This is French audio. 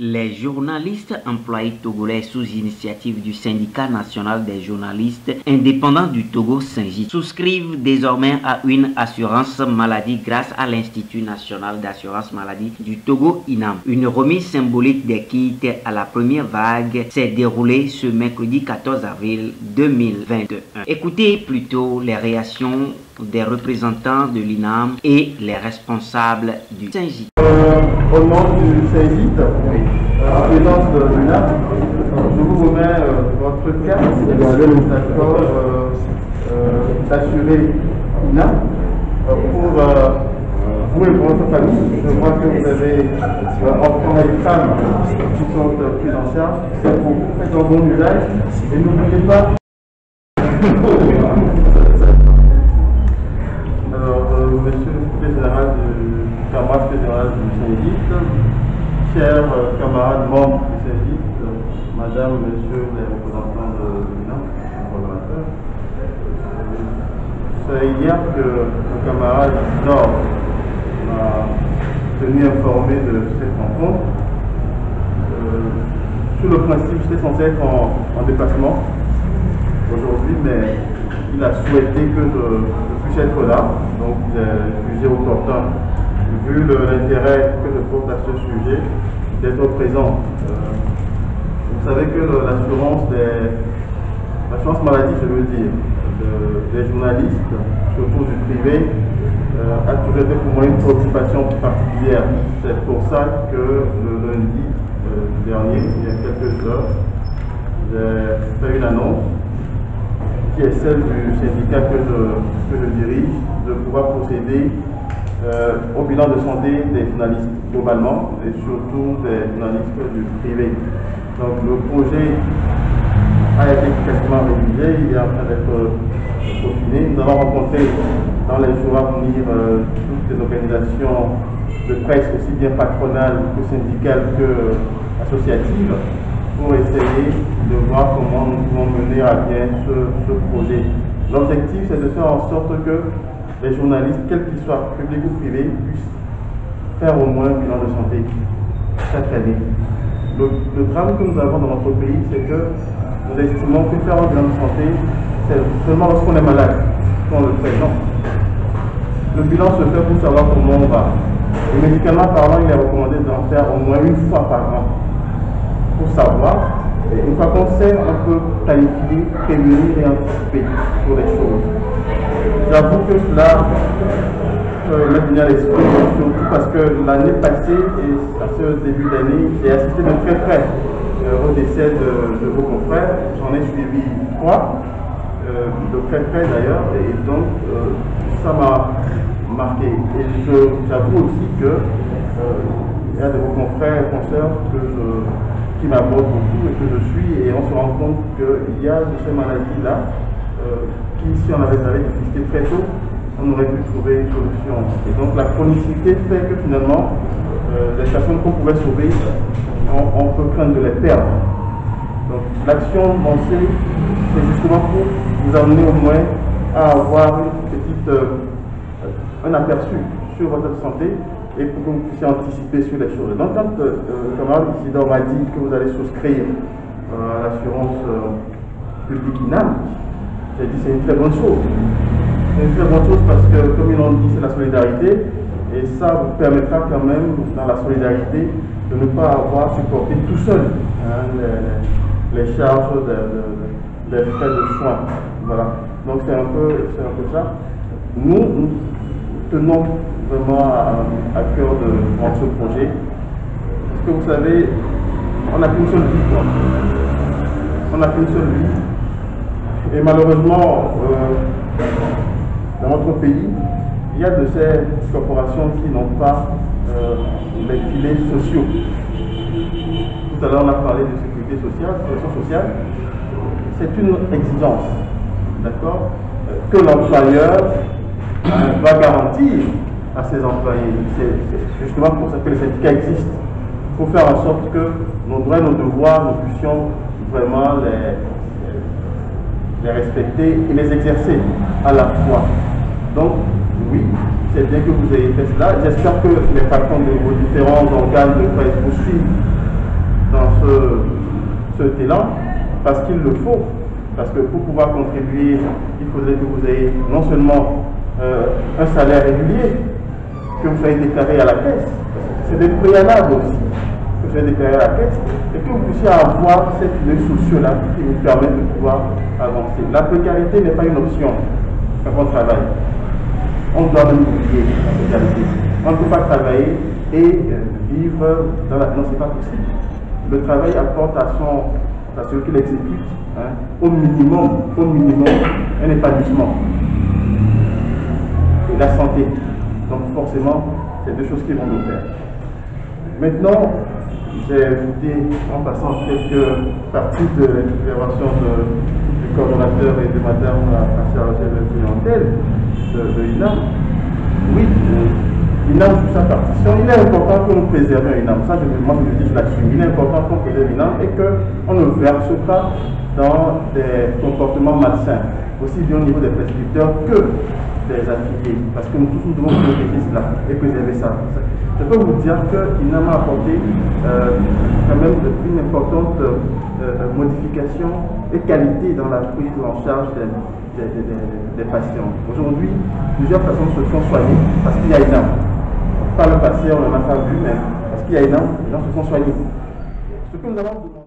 Les journalistes employés togolais sous initiative du syndicat national des journalistes indépendants du Togo Syngi souscrivent désormais à une assurance maladie grâce à l'Institut national d'assurance maladie du Togo INAM. Une remise symbolique des kits à la première vague s'est déroulée ce mercredi 14 avril 2021. Écoutez plutôt les réactions des représentants de l'INAM et les responsables du Syngi. Au nom du Syngi, en présence de l'INAM, je vous remets votre carte d'accord d'assurer l'INAM pour vous et pour votre famille. Je vois que vous avez enfants et femmes qui sont prises en charge. C'est pour vous, faites un bon usage et n'oubliez pas. Monsieur le secrétaire général du camarade général du Syngi, chers camarades membres du Syngi, madame, monsieur les représentants de l'INAM, c'est hier que le camarade Nord m'a tenu informé de cette rencontre. Sur le principe, j'étais censé être en déplacement aujourd'hui, mais il a souhaité que je puisse être là, donc j'ai jugé opportun, vu l'intérêt que je porte à ce sujet, d'être présent. Vous savez que l'assurance maladie, je veux dire, des journalistes, surtout du privé, a toujours été pour moi une préoccupation particulière. C'est pour ça que le lundi dernier, il y a quelques heures, j'ai fait une annonce qui est celle du syndicat que je dirige, de pouvoir procéder au bilan de santé des journalistes globalement et surtout des journalistes du privé. Donc le projet a été quasiment rédigé, il est en train d'être peaufiné. Nous allons rencontrer dans les jours à venir toutes les organisations de presse, aussi bien patronales que syndicales que associatives, pour essayer de voir comment nous pouvons mener à bien ce projet. L'objectif, c'est de faire en sorte que les journalistes, quels qu'ils soient, publics ou privés, puissent faire au moins un bilan de santé chaque année. Le drame que nous avons dans notre pays, c'est que nous estimons que faire un bilan de santé, c'est seulement lorsqu'on est malade qu'on le fait. Non. Le bilan se fait pour savoir comment on va. Et médicalement parlant, il est recommandé d'en faire au moins une fois par an pour savoir. Et une fois qu'on sait, on peut planifier, prévenir et anticiper sur les choses. J'avoue que cela me vient à l'esprit, surtout parce que l'année passée, et à ce début d'année, j'ai assisté de très près au décès de vos confrères. J'en ai suivi 3, de très près d'ailleurs, et donc ça m'a marqué. Et j'avoue aussi que il y a de vos confrères et consoeurs qui m'abordent beaucoup et que je suis, et on se rend compte qu'il y a de ces maladies-là qui, si on avait dépisté très tôt, on aurait pu trouver une solution. Et donc la chronicité fait que finalement, les personnes qu'on pouvait sauver, on peut craindre de les perdre. Donc l'action lancée, c'est justement pour vous amener au moins à avoir un aperçu sur votre santé et pour que vous puissiez anticiper sur les choses. Donc quand le camarade Isidore m'a dit que vous allez souscrire à l'assurance publique INAM, j'ai dit c'est une très bonne chose. C'est une très bonne chose parce que, comme ils l'ont dit, c'est la solidarité et ça vous permettra quand même, dans la solidarité, de ne pas avoir supporté tout seul les charges des frais de soins. Voilà. Donc c'est un peu ça. Nous tenons vraiment à cœur de prendre ce projet. Parce que vous savez, on n'a qu'une seule vie. On n'a qu'une seule vie. Et malheureusement, dans notre pays, il y a de ces corporations qui n'ont pas les filets sociaux. Tout à l'heure, on a parlé de sécurité sociale, protection sociale. C'est une exigence, d'accord, que l'employeur va garantir à ses employés. C'est justement pour ça que les syndicats existent, faut faire en sorte que nos droits et nos devoirs, nous puissions vraiment les respecter et les exercer à la fois. Donc, oui, c'est bien que vous ayez fait cela. J'espère que les patrons de vos différents organes de presse vous suivent dans cet élan, parce qu'il le faut. Parce que pour pouvoir contribuer, il faudrait que vous ayez non seulement un salaire régulier, que vous soyez déclaré à la caisse, c'est des préalables aussi, que vous soyez déclaré à la caisse, et que vous puissiez avoir cette idée sociale-là qui vous permet de pouvoir avancer. La précarité n'est pas une option quand on travaille. On doit même oublier la précarité. On ne peut pas travailler et vivre dans la... Non, ce n'est pas possible. Le travail apporte à celui qui l'exécute, hein, au minimum, un épanouissement. Et la santé. Donc forcément, c'est deux choses qui vont nous faire. Maintenant, j'ai écouté en passant quelques parties de l'intervention du coordonnateur et de madame la chargée de clientèle de l'INAM. Oui, l'INAM joue sa partition. Il est important que nous préservions l'INAM. Ça, moi, je le dis là-dessus. Il est important qu'on préserve l'INAM et qu'on ne verse pas dans des comportements malsains, aussi bien au niveau des prescripteurs que des affiliés. Parce que nous tous, nous devons protéger cela et préserver ça. Je peux vous dire que l'INAM a apporté quand même une importante modification et qualité dans la prise en charge des patients. Aujourd'hui, plusieurs personnes se font soigner parce qu'il y a l'INAM. Par le passé, on n'en a pas vu, mais parce qu'il y a l'INAM, les gens se font soigner. Ce que nous avons